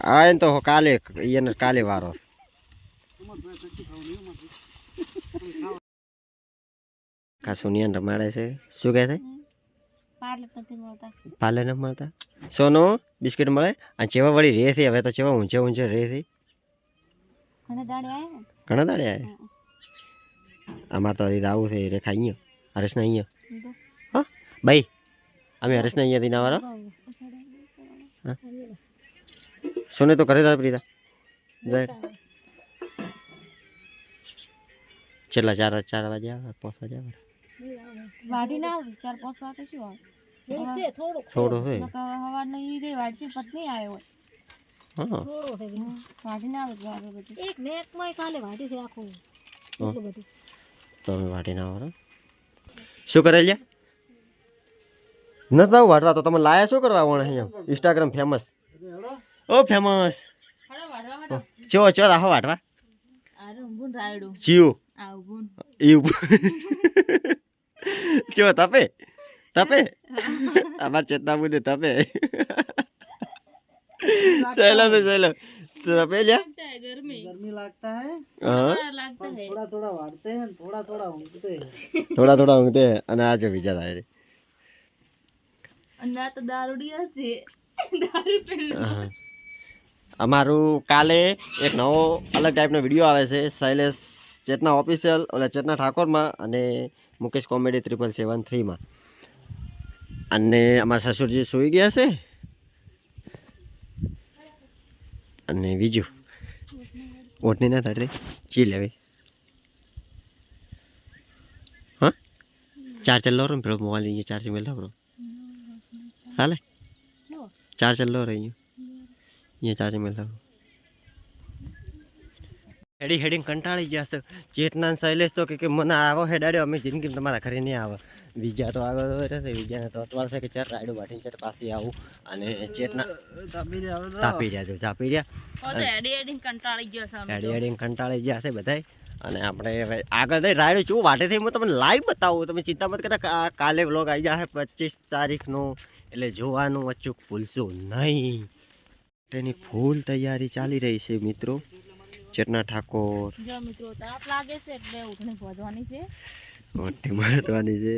આ એને તો કાલે એને કાલે વારો ખાસું નિયન રમાડે છે શું કહે છે પાર્લે નથી મળતા સોનો બિસ્કિટ મળે અને ચેવા વળી રે છે હવે તો ચેવા ઊંચે ઊંચે રે છે ઘણા દાડે આવે અમારે તો આવું છે રેખા અહીંયા હરેશના અહીંયા હા ભાઈ અમે હરેશના અહીંયાથી ના વાળો સોને તો કરે તા પ્રીતા છેલ્લા 4 વાગે આવે 5 વાગે આવે વાડી ના 4-5 વાગે શું આવે થોડો છે હવા નહીં રે વાડી પત્ની આવ્યો હોય હા થોડો છે વાડી ના આવે બધું એક મેક માં કાલે વાડી છે આખું એટલું બધું તો અમે વાડી ના વાળો શું કરે લ્યા ન જાવ વાટવા તો તમે લાયા શું કરવા આવવાના અહીંયા ઇન્સ્ટાગ્રામ ફેમસ ઓ ફેમસ ચો ચો રાહો વાટવા આરે ઊંઘું રાયડું ચીવ આ ઊંઘું એવું ચો તપે તપે અમાર ચેતના બુદે તપે ચલો તો ચલો तपे लिया गर्मी लगता है थोड़ा थोड़ा वाड़ते हैं थोड़ा ऊँघते हैं थोड़ा ऊँघते हैं અને આ જો બીજા થાય અને આ તો દારૂડિયા છે દારૂ પીને અમારું કાલે એક નવો અલગ ટાઈપનો વિડીયો આવે છે શૈલેષ ચેતના ઓફિશિયલ ઓલા ચેતના ઠાકોરમાં અને મુકેશ કોમેડી 773 માં અને અમારા સસુરજી સૂઈ ગયા છે અને બીજું ઓટની ના થતી ચી લેવી હા ચાર્જર લો ને પેલો મોબાઈલ અહીંયા ચાર્જિંગ મેળતા બ્રો ચાલે ચાર્જર લો રહી અહીંયા ચાર્જિંગ મેળતા હેડી હેડિંગ કંટાળી ગયા છે ચેતના શૈલેષ તો કે મને આવો હેડાડ્યો અમે જિંદગી તમારા ઘરે નહીં આવે બીજા તો આગળ રહેશે બીજાને તો અત્વાર છે કે ચાર રાયડો વાટીને ચાર પાસે આવું અને ચેતના તાપી રહ્યા હેડિંગ કંટાળી ગયો છે હેડિંગ કંટાળી ગયા છે બધાય અને આપણે હવે આગળ થઈ રાયડો ચૂ વાટે થઈ હું તમને લાઈવ બતાવું તમે ચિંતા મત કરતા કાલે વ્લોગ આવી જશે 25 તારીખનો એટલે જોવાનું અચૂક ભૂલશો નહીં તેની ફૂલ તૈયારી ચાલી રહી છે મિત્રો ચેતના ઠાકોર જો મિત્રો તાપ લાગે છે એટલે ઉઠણી ભોજવાની છે ઓટની મારવાની છે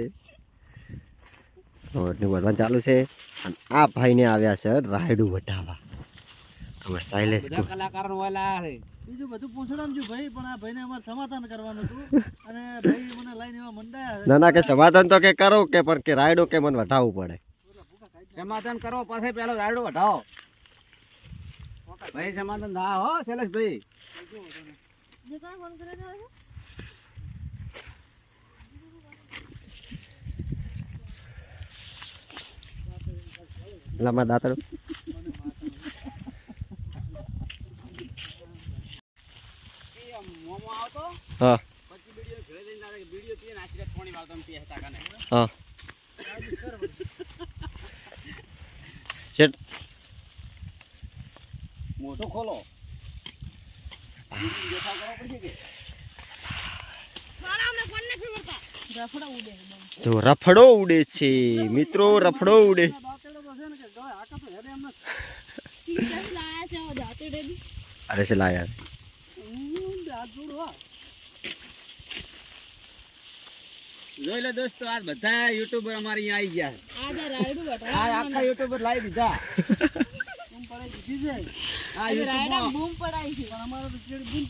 ઓટની ભોજવાનું ચાલુ છે અને આ ભાઈને આવ્યા છે રાયડું વટાવા અમે શૈલેષ કલાકારો વાલા છે બીજું બધું પૂછડામ છું ભાઈ પણ આ ભાઈને અમાર સમાધાન કરવાનું હતું અને ભાઈ મને લઈને એવા મંડાયા ના કે સમાધાન તો કે કરો કે પણ કે રાયડો કે મને વટાવવું પડે સમાધાન કરો પછી પેલો રાયડો વટાવો ભાઈ સમાધાન થા હો શૈલેષ ભાઈ જે કાં ફોન કરે છે લંબા દાતરો મોમો આવતો હા પછી વિડિયો ઘરે જઈને દાદા વિડિયો પીએ નાચી પાણી વાળતો એમ પીએ હતા કાને હા ચેટ મોટો ખોલો દેખાવ કરો પડશે કે સારામને કોણ નથી વળતા રફડો ઉડે જો રફડો ઉડે છે મિત્રો રફડો ઉડે દાતેડો તો છે ને કે ગવે આકા તો હેડે એમ ટીચર્સ લાયા છે દાતેડે બી અરે છે લાયા હાથ જોડવા જોઈ લે દોસ્તો આ બધા યુટ્યુબર અમારી અહીંયા આવી ગયા આ રાયડું વટા આ આખા યુટ્યુબર લાવી દીધા બૂમ પડાઈ દીધી છે આ રાયડા બૂમ પડાઈ છે પણ અમારો તો ચેડ બૂમ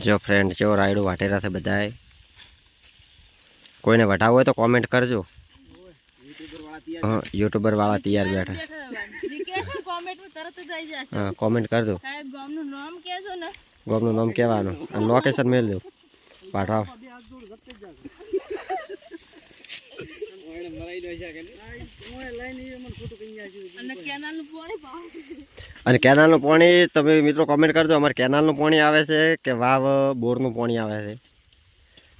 જો ફ્રેન્ડ જો રાયડું વાટેલા છે બધાએ કોઈને વટાવો હોય તો કોમેન્ટ કરજો યુટ્યુબર વાળા તૈયાર બેઠા કોમેન્ટમાં તરત જ આવી જશે હા કોમેન્ટ કરજો સાહેબ ગામનું નામ કહેજો ને ગામનું નામ કહેવાનું અને લોકેશન મેળ દો પાઠવા અને કેનાલનું પાણી તમે મિત્રો કોમેન્ટ કરજો અમારે કેનાલનું પાણી આવે છે કે વાવ બોરનું પાણી આવે છે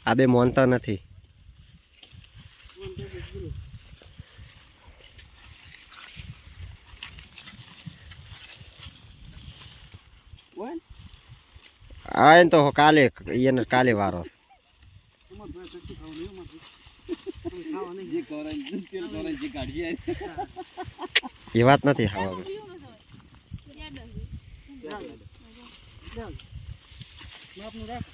આ બે મોનતા નથી આ એને તો કાલે વારો જે કોરાઈ તેલ કોરાઈ જે કાઢી એ વાત નથી હા માપનું રાખ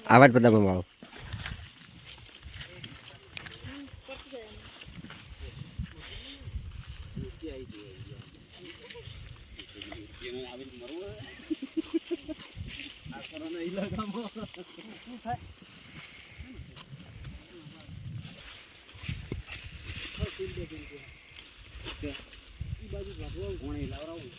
આવાજ બધા વાળો આ કોરોના ઇલાકામાં શું થાય ઈ બાજુ ભાગવા ઘોણે લાવરાવું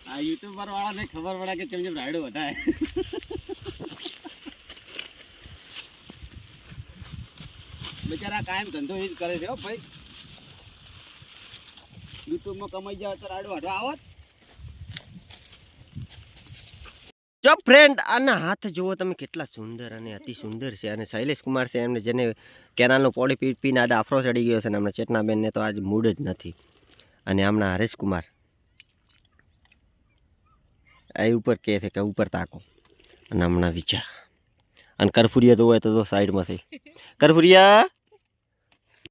આ યુટ્યુબર વાળાને ખબર પડે કે ચમચમ રાયડો વધારે બિચારા કાયમ ધંધો એ જ કરે છે હો ભાઈ યુટ્યુબમાં કમાઈ જાય તો રાયડો વાઢવા આવત જો ફ્રેન્ડ આના હાથ જુઓ તમે કેટલા સુંદર અને અતિ સુંદર છે અને શૈલેષ કુમાર છે એમને જેને કેનાલનું પોળી પી પીને આડા આફરો ચડી ગયો છે અને હમણાં ચેતનાબેનને તો આજ મૂડ જ નથી અને હમણાં હરેશ કુમાર આ ઉપર કહે છે કે ઉપર તાકો અને હમણાં વિચાર અને કરફુરિયા તો હોય તો સાઈડમાં છે કરફુરિયા